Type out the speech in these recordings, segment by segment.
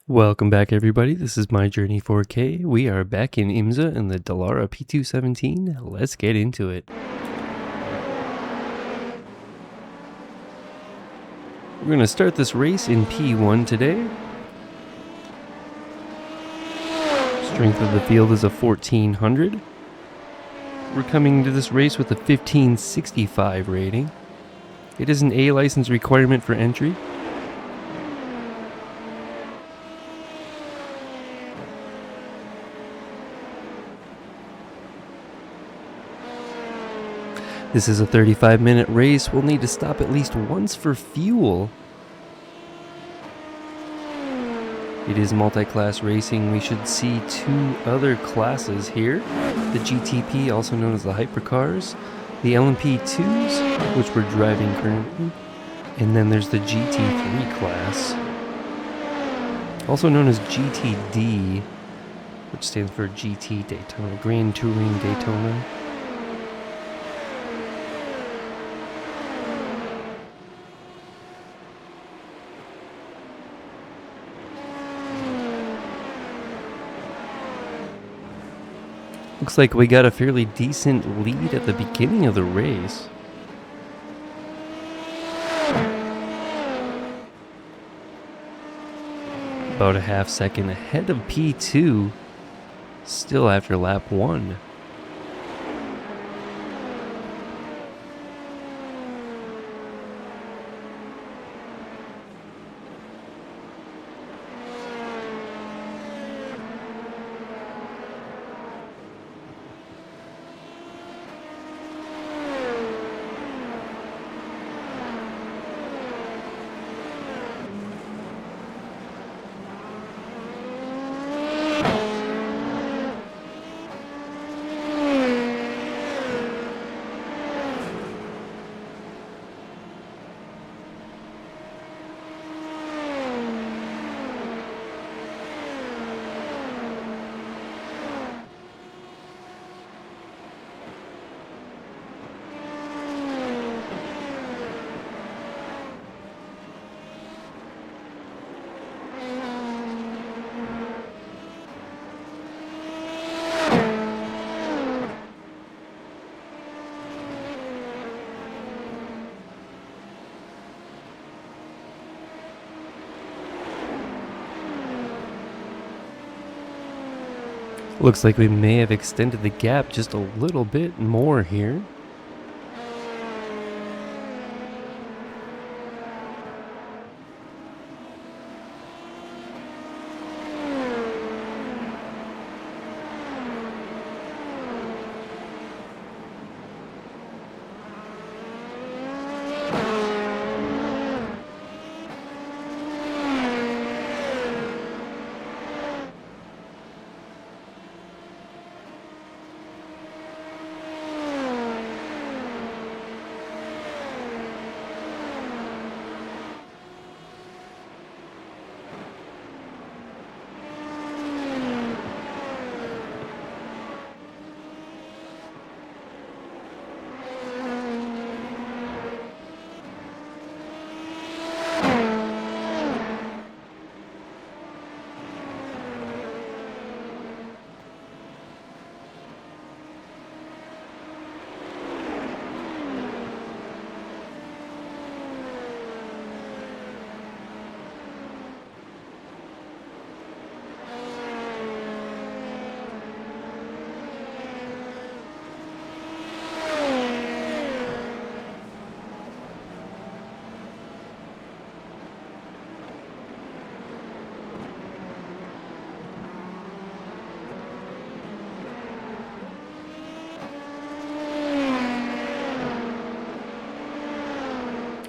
Welcome back, everybody. This is My Journey 4K. We are back in IMSA in the Dallara P217. Let's get into it. We're going to start this race in P1 today. Strength of the field is a 1400. We're coming into this race with a 1565 rating. It is an A license requirement for entry. This is a 35-minute race. We'll need to stop at least once for fuel. It is multi-class racing. We should see two other classes here. The GTP, also known as the hypercars. The LMP2s, which we're driving currently. And then there's the GT3 class, also known as GTD, which stands for GT Daytona, Grand Touring Daytona. Looks like we got a fairly decent lead at the beginning of the race. About a half second ahead of P2, still after lap 1. Looks like we may have extended the gap just a little bit more here.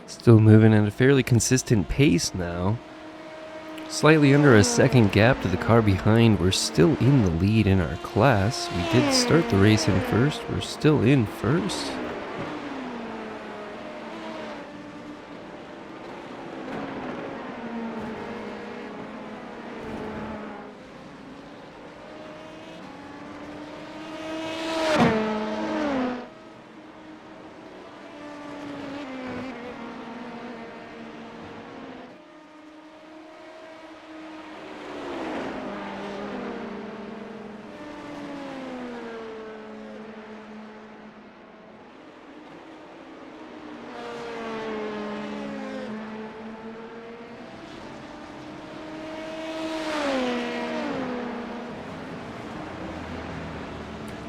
Still moving at a fairly consistent pace now. Slightly under a second gap to the car behind. We're still in the lead in our class. We did start the race in first. We're still in first.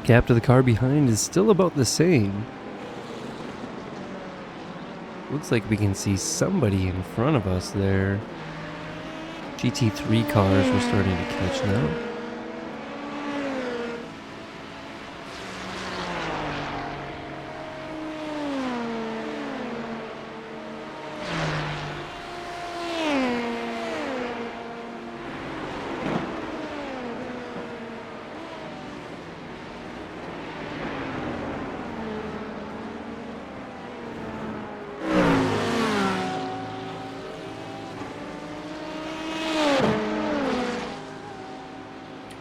Gap to the car behind is still about the same. Looks like we can see somebody in front of us there. GT3 cars we're starting to catch now.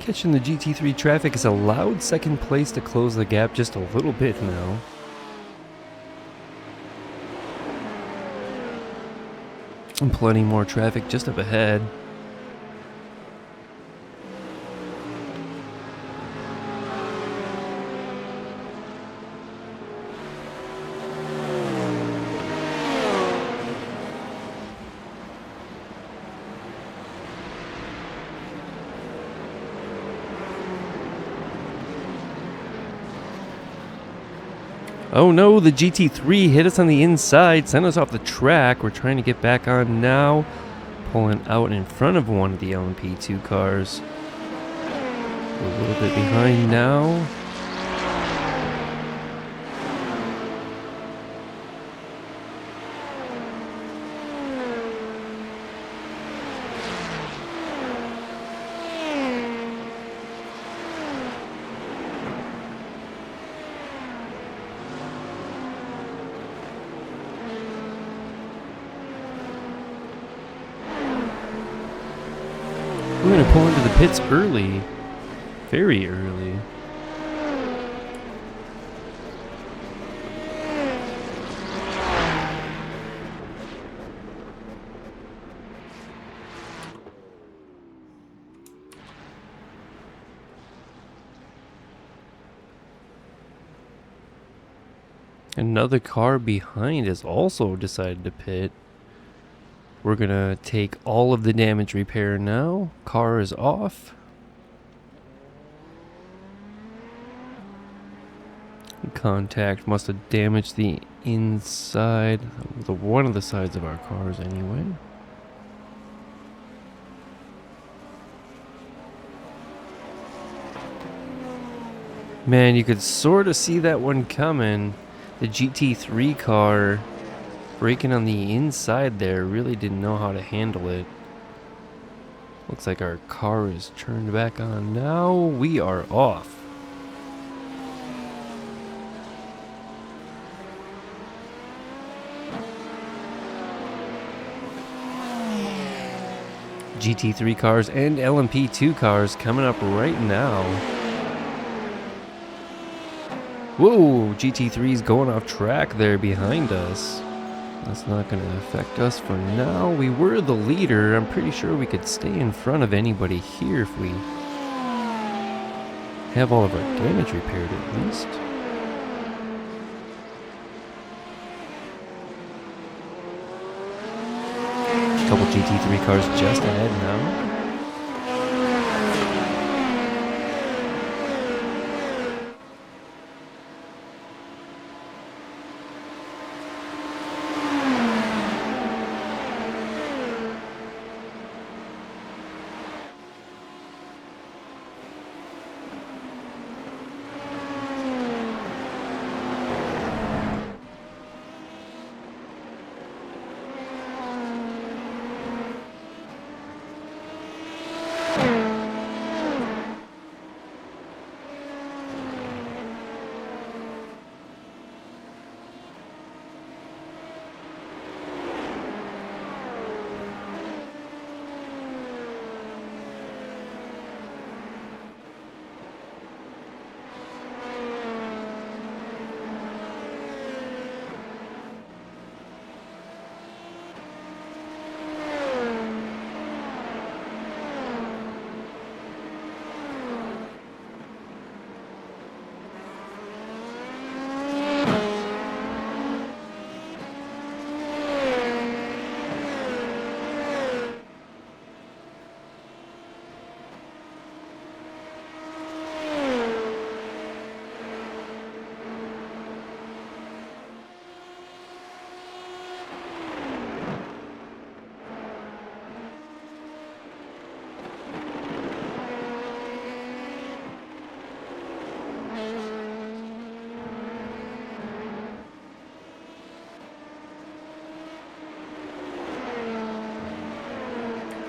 Catching the GT3 traffic is allowed second place to close the gap just a little bit now. And plenty more traffic just up ahead. Oh no, the GT3 hit us on the inside, sent us off the track. We're trying to get back on now. Pulling out in front of one of the LMP2 cars. A little bit behind now. We're going to pull into the pits early. Very early. Another car behind has also decided to pit. We're gonna take all of the damage repair now. Car is off. Contact must have damaged the inside, one of the sides of our cars anyway. Man, you could sort of see that one coming. The GT3 car braking on the inside there, really didn't know how to handle it. Looks like our car is turned back on now. We are off. GT3 cars and LMP2 cars coming up right now. Whoa, GT3's going off track there behind us. That's not going to affect us for now. We were the leader. I'm pretty sure we could stay in front of anybody here if we have all of our damage repaired at least. A couple GT3 cars just ahead now.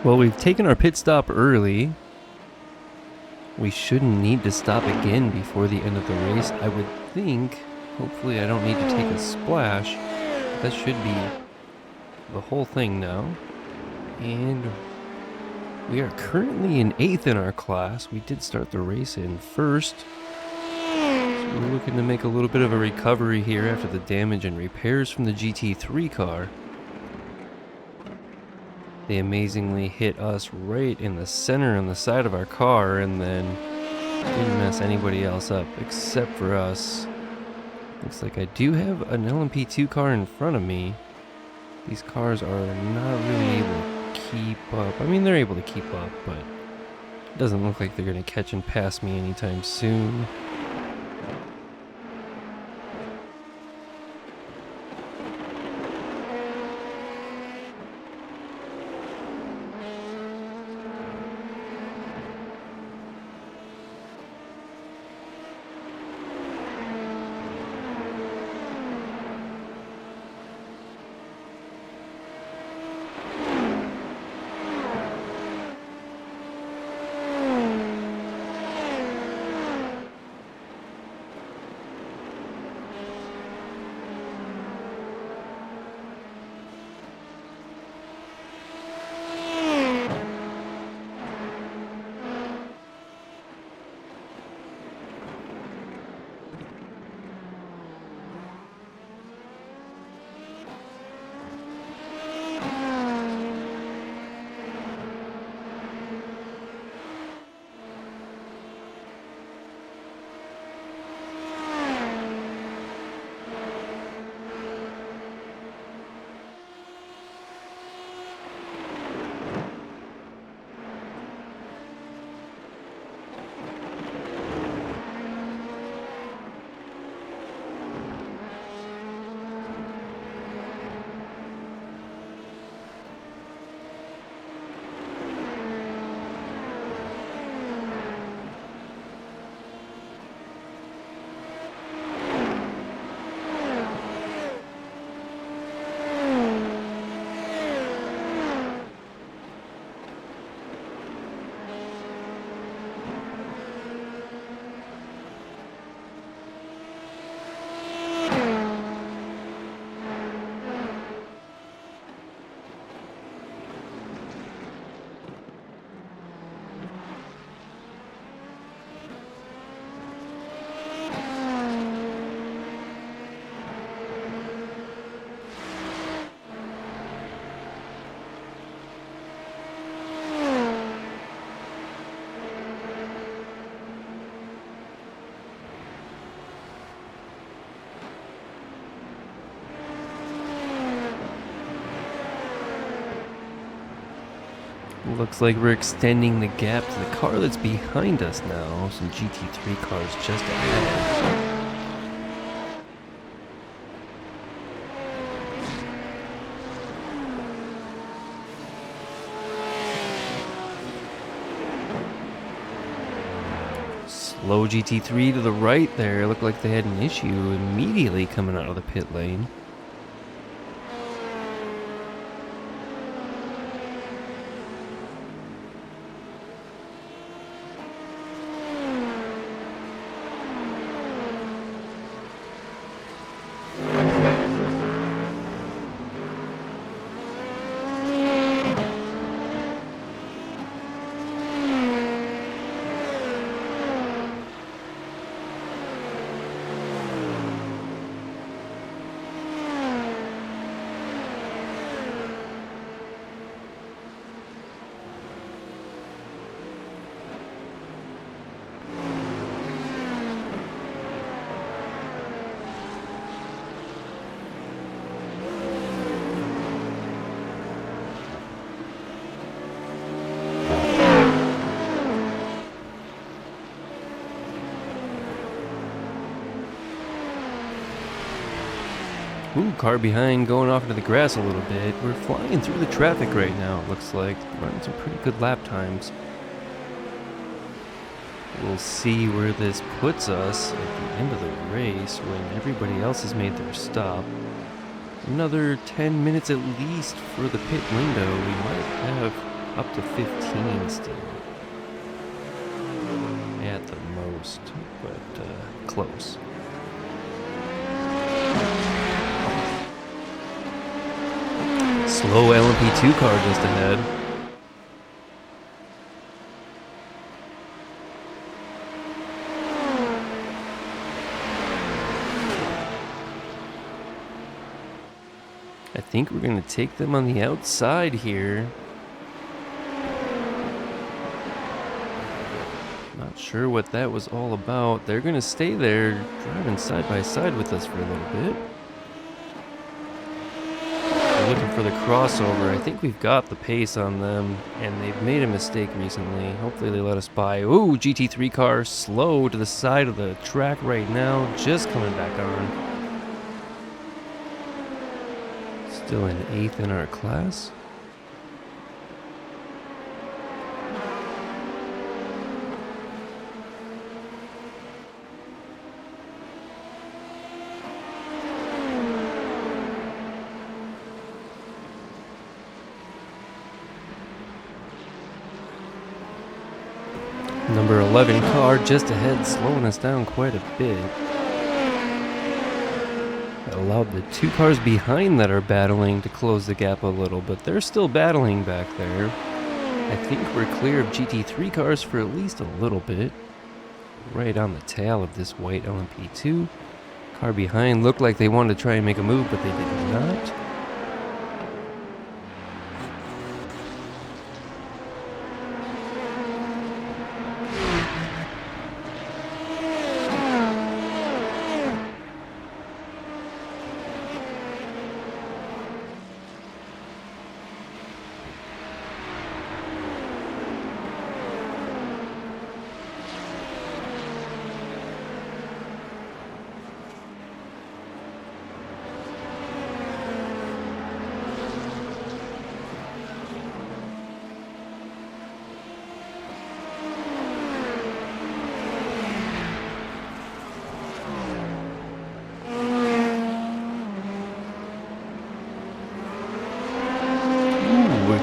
Well, we've taken our pit stop early. We shouldn't need to stop again before the end of the race, I would think. Hopefully I don't need to take a splash. That should be the whole thing now. And we are currently in 8th in our class. We did start the race in 1st. So we're looking to make a little bit of a recovery here after the damage and repairs from the GT3 car. They amazingly hit us right in the center on the side of our car and then didn't mess anybody else up except for us. Looks like I do have an LMP2 car in front of me. These cars are not really able to keep up. I mean, they're able to keep up, but it doesn't look like they're going to catch and pass me anytime soon. Looks like we're extending the gap to the car that's behind us now. Some GT3 cars just ahead. Slow GT3 to the right there. Looked like they had an issue immediately coming out of the pit lane. Ooh, car behind going off into the grass a little bit. We're flying through the traffic right now, it looks like. Running some pretty good lap times. We'll see where this puts us at the end of the race when everybody else has made their stop. Another 10 minutes at least for the pit window. We might have Up to 15 still. At the most, but close. Slow LMP2 car just ahead. I think we're going to take them on the outside here. Not sure what that was all about. They're going to stay there driving side by side with us for a little bit. They're looking for the crossover. I think we've got the pace on them, and they've made a mistake recently. Hopefully they let us by. Ooh, GT3 car slow to the side of the track right now, just coming back on. Still in 8th in our class. Number 11 car just ahead, slowing us down quite a bit. That allowed the 2 cars behind that are battling to close the gap a little, but they're still battling back there. I think we're clear of GT3 cars for at least a little bit. Right on the tail of this white LMP2. Car behind looked like they wanted to try and make a move, but they did not.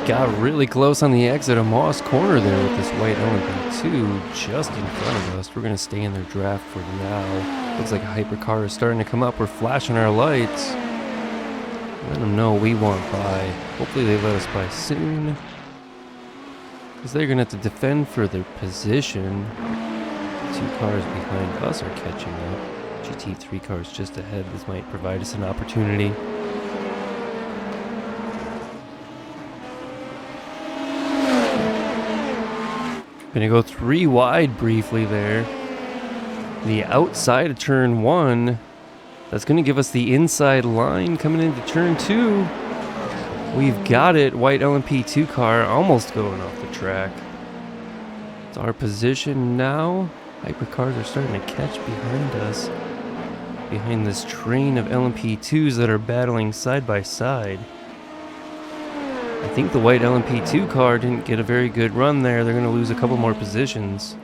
Got really close on the exit of Moss Corner there with this white LMP2 just in front of us. We're going to stay in their draft for now. Looks like a hypercar is starting to come up. We're flashing our lights. Let them know we want by. Hopefully they let us by soon, because they're going to have to defend for their position. 2 cars behind us are catching up. GT3 cars just ahead. This might provide us an opportunity. Gonna go 3 wide briefly there. The outside of turn 1. That's gonna give us the inside line coming into turn 2. We've got it. White LMP2 car almost going off the track. It's our position now. Hypercars are starting to catch behind us. Behind this train of LMP2s that are battling side by side. I think the white LMP2 car didn't get a very good run there. They're going to lose a couple more positions.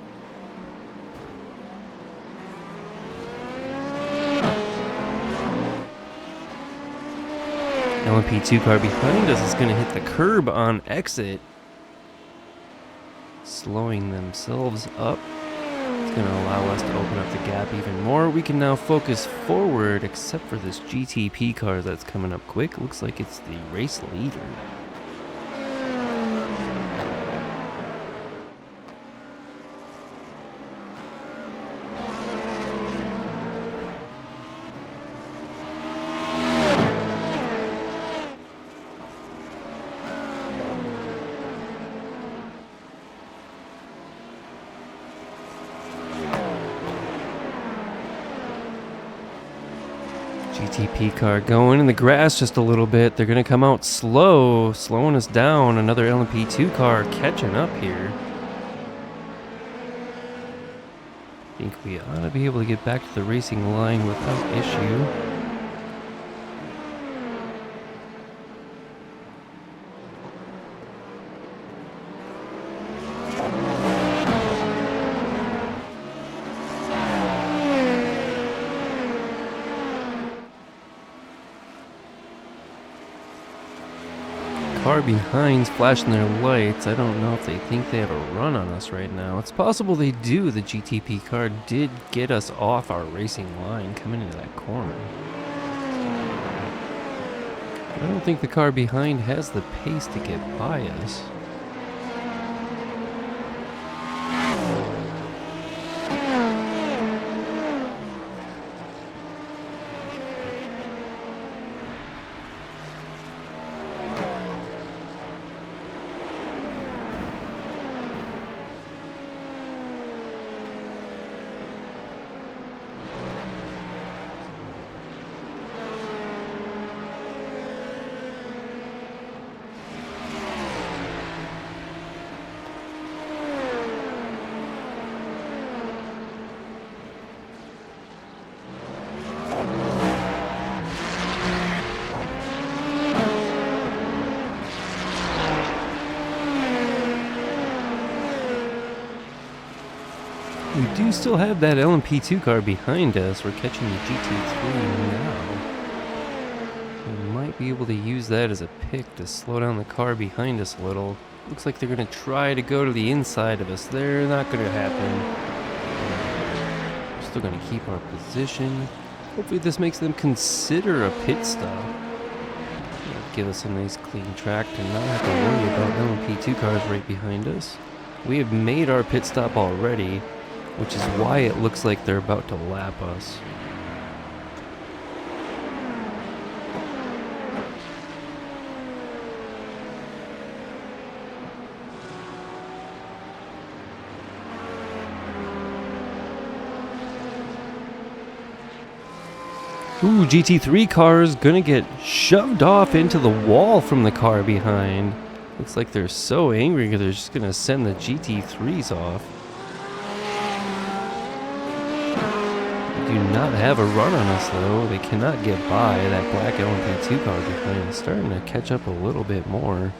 LMP2 car behind us is going to hit the curb on exit, slowing themselves up. It's going to allow us to open up the gap even more. We can now focus forward, except for this GTP car that's coming up quick. Looks like it's the race leader. GTP car going in the grass just a little bit. They're going to come out slow, slowing us down. Another LMP2 car catching up here. I think we ought to be able to get back to the racing line without issue. car behind's flashing their lights. I don't know if they think they have a run on us right now. It's possible they do. The GTP car did get us off our racing line coming into that corner. I don't think the car behind has the pace to get by us. We do still have that LMP2 car behind us. We're catching the GT3 now. We might be able to use that as a pick to slow down the car behind us a little. Looks like they're going to try to go to the inside of us. They're not going to happen. We're still going to keep our position. Hopefully this makes them consider a pit stop. It'll give us a nice clean track to not have to worry about LMP2 cars right behind us. We have made our pit stop already, which is why it looks like they're about to lap us. Ooh, GT3 car is gonna get shoved off into the wall from the car behind. Looks like they're so angry they're just gonna send the GT3s off. Do not have a run on us though. They cannot get by. That black LMP2 car behind is starting to catch up a little bit more.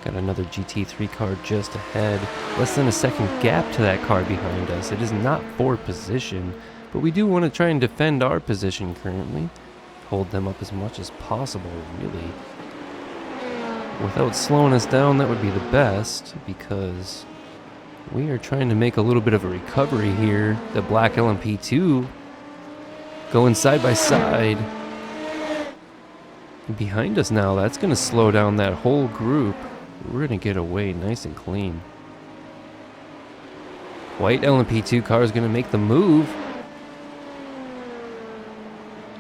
Got another GT3 car just ahead. Less than a second gap to that car behind us. It is not for position, but we do want to try and defend our position currently. Hold them up as much as possible, really. Without slowing us down, that would be the best, because we are trying to make a little bit of a recovery here. The black LMP2 going side by side. Behind us now, that's going to slow down that whole group. We're going to get away nice and clean. White LMP2 car is going to make the move.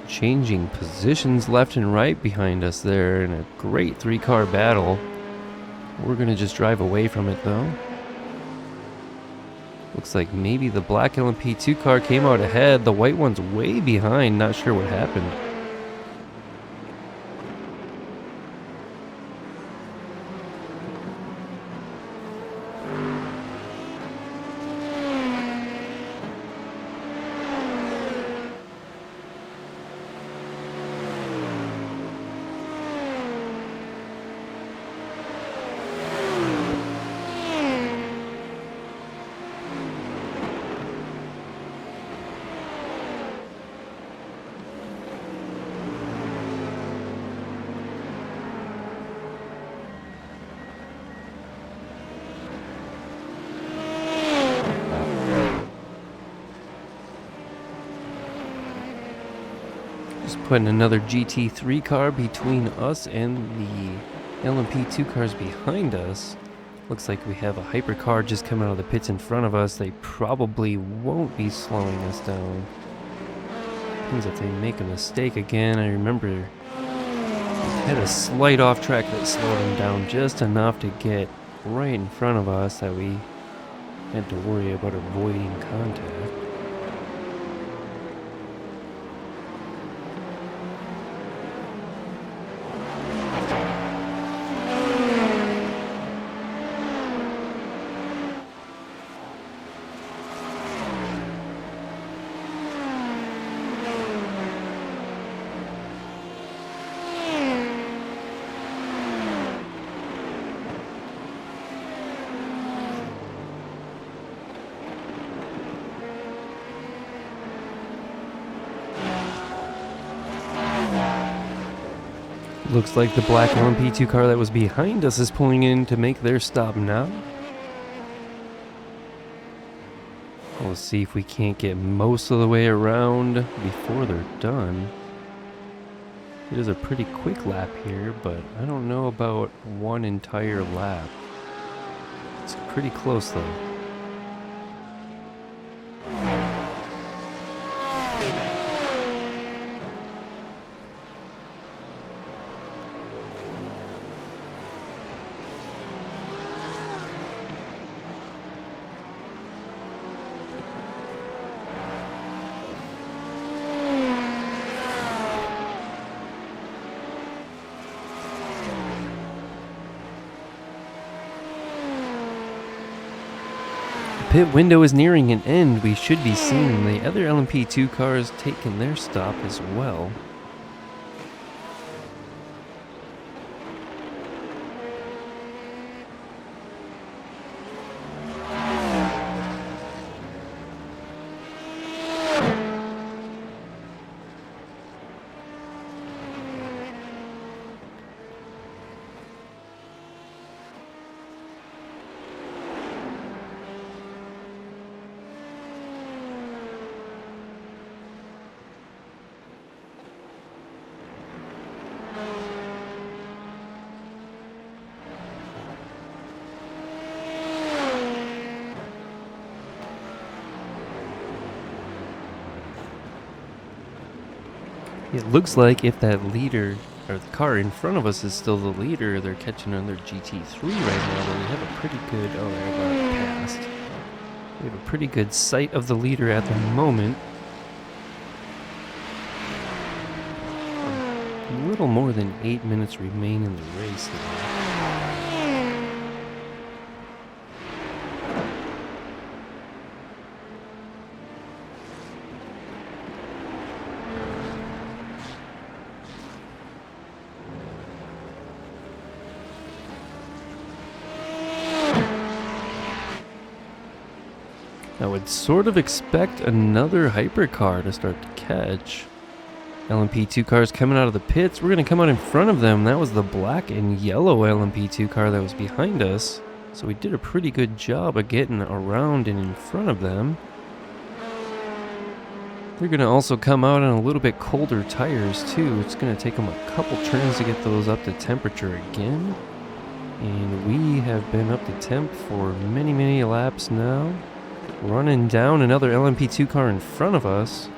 Changing positions left and right behind us there in a great three-car battle. We're going to just drive away from it though. Looks like maybe the black LMP2 car came out ahead. The white one's way behind. Not sure what happened. Just putting another GT3 car between us and the LMP2 cars behind us. Looks like we have a hypercar just coming out of the pits in front of us. They probably won't be slowing us down. Depends if they make a mistake again. I remember we had a slight off track that slowed them down just enough to get right in front of us that we had to worry about avoiding contact. Looks like the black LMP2 car that was behind us is pulling in to make their stop now. We'll see if we can't get most of the way around before they're done. It is a pretty quick lap here, but I don't know about one entire lap. It's pretty close though. Pit window is nearing an end. We should be seeing the other LMP2 cars taking their stop as well. It looks like if that leader, or the car in front of us is still the leader, they're catching another GT3 right now, but we have a pretty good, oh, they're about past. We have a pretty good sight of the leader at the moment. A little more than 8 minutes remain in the race now. I would sort of expect another hypercar to start to catch. LMP2 cars coming out of the pits. We're going to come out in front of them. That was the black and yellow LMP2 car that was behind us. So we did a pretty good job of getting around and in front of them. They're going to also come out on a little bit colder tires too. It's going to take them a couple turns to get those up to temperature again. And we have been up to temp for many, many laps now. Running down another LMP2 car in front of us.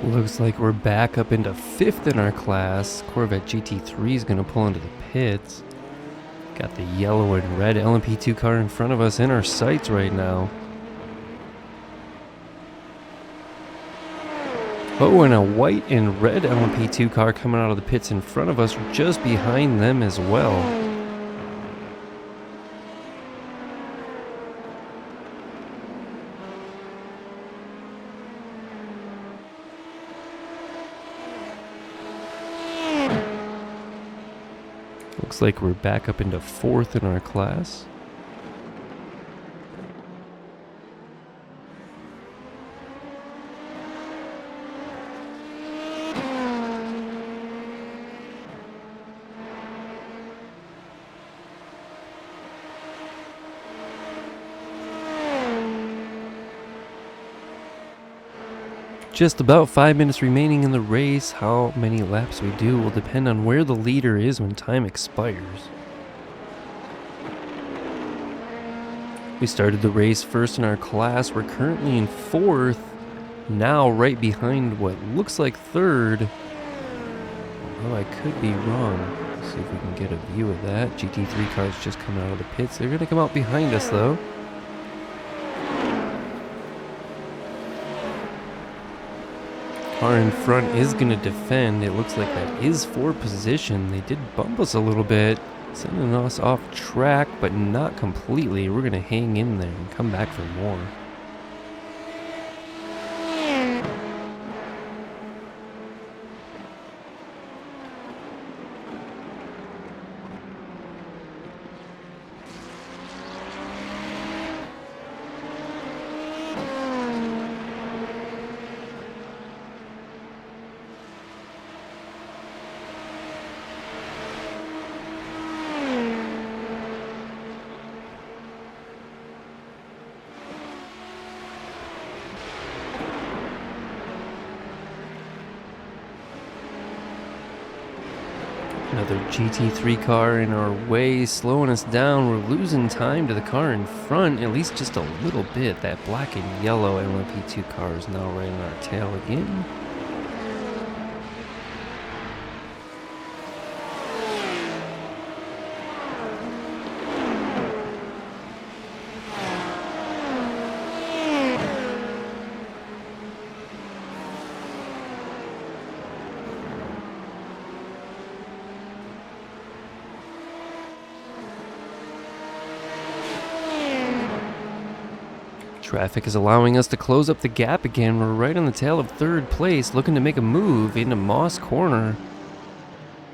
Looks like we're back up into 5th in our class. Corvette GT3 is going to pull into the pits. Got the yellow and red LMP2 car in front of us in our sights right now. Oh, and a white and red LMP2 car coming out of the pits in front of us, just behind them as well. Looks like we're back up into 4th in our class. Just about 5 minutes remaining in the race. How many laps we do will depend on where the leader is when time expires. We started the race first in our class. We're currently in 4th, now right behind what looks like 3rd. Oh, I could be wrong. Let's see if we can get a view of that. GT3 cars just coming out of the pits. They're going to come out behind us though. Car in front is going to defend. It looks like that is for position. They did bump us a little bit. Sending us off track, but not completely. We're going to hang in there and come back for more. Another GT3 car in our way, slowing us down. We're losing time to the car in front, at least just a little bit. That black and yellow LMP2 car is now right on our tail again. Traffic is allowing us to close up the gap again. We're right on the tail of third place, looking to make a move into Moss Corner.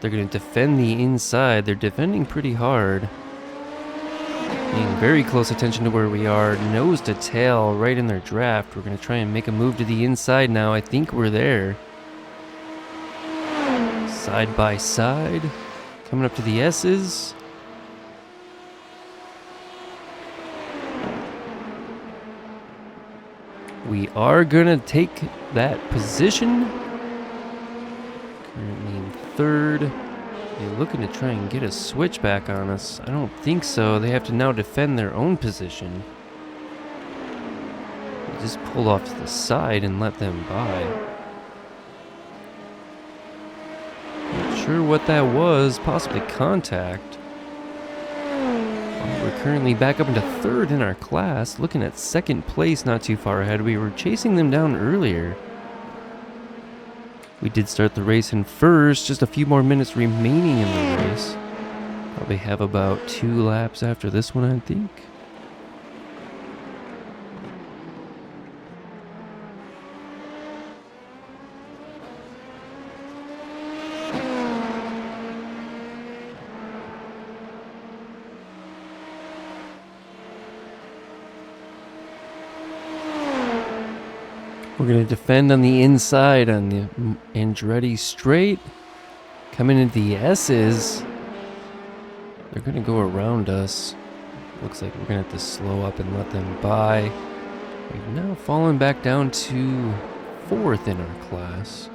They're going to defend the inside. They're defending pretty hard. Paying very close attention to where we are. Nose to tail right in their draft. We're going to try and make a move to the inside now. I think we're there. Side by side. Coming up to the S's. We are gonna take that position. Currently in third. They're looking to try and get a switch back on us. I don't think so. They have to now defend their own position. We just pulled off to the side and let them by. Not sure what that was. Possibly contact. We're currently back up into third in our class, looking at second place not too far ahead. We were chasing them down earlier. We did start the race in first, just a few more minutes remaining in the race. Probably have about 2 laps after this one, I think. We're going to defend on the inside on the Andretti straight. Coming into the S's. They're going to go around us. Looks like we're going to have to slow up and let them by. We've now fallen back down to fourth in our class.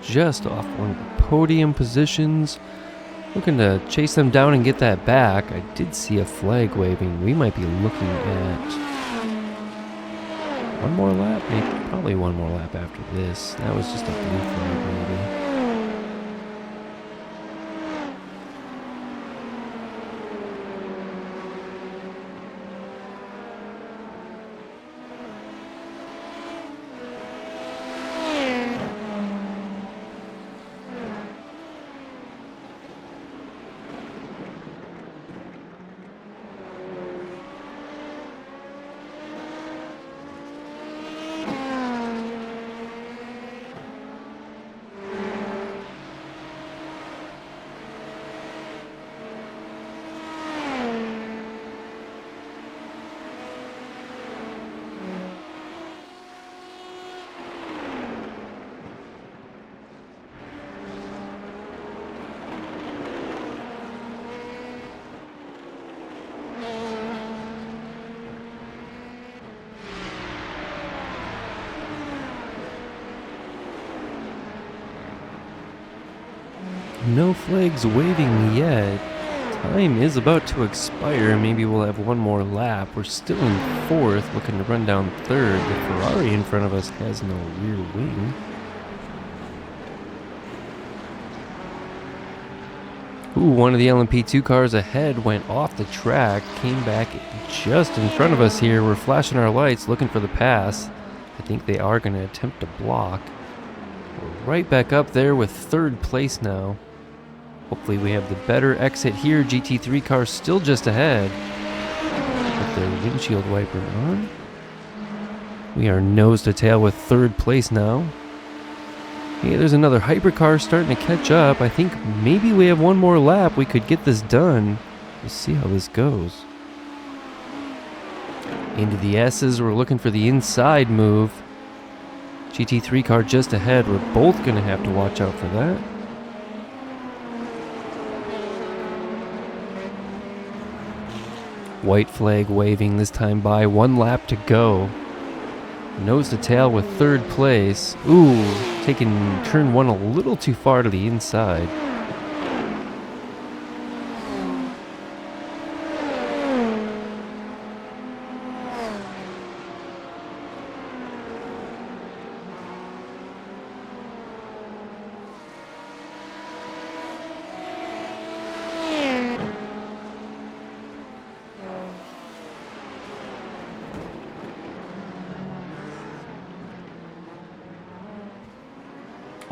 Just off one of the podium positions. Looking to chase them down and get that back. I did see a flag waving. We might be looking at one more lap, maybe, probably one more lap after this. That was just a blue flag, maybe. No flags waving yet. Time is about to expire. Maybe we'll have one more lap. We're still in fourth, looking to run down third. The Ferrari in front of us has no rear wing. Ooh, one of the LMP2 cars ahead went off the track, came back just in front of us here. We're flashing our lights, looking for the pass. I think they are going to attempt to block. We're right back up there with third place now. Hopefully we have the better exit here. GT3 car still just ahead. With their windshield wiper on. We are nose to tail with third place now. Hey, there's another hypercar starting to catch up. I think maybe we have one more lap. We could get this done. We'll see how this goes. Into the S's. We're looking for the inside move. GT3 car just ahead. We're both going to have to watch out for that. White flag waving this time by. One lap to go. Nose to tail with third place. Ooh, taking turn one a little too far to the inside.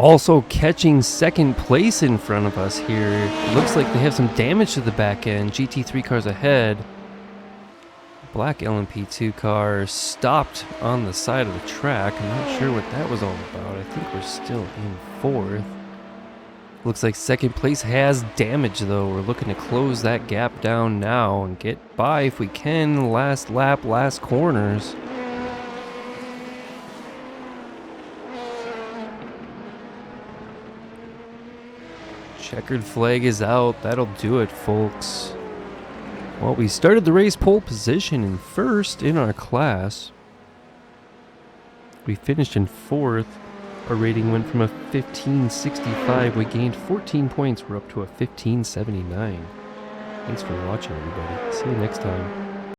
Also catching second place in front of us here. Looks like they have some damage to the back end. GT3 cars ahead. Black LMP2 car stopped on the side of the track. I'm not sure what that was all about. I think we're still in fourth. Looks like second place has damage though. We're looking to close that gap down now and get by if we can. Last lap, last corners. Checkered flag is out. That'll do it, folks. Well, we started the race pole position in first in our class. We finished in fourth. Our rating went from a 1565. We gained 14 points. We're up to a 1579. Thanks for watching, everybody. See you next time.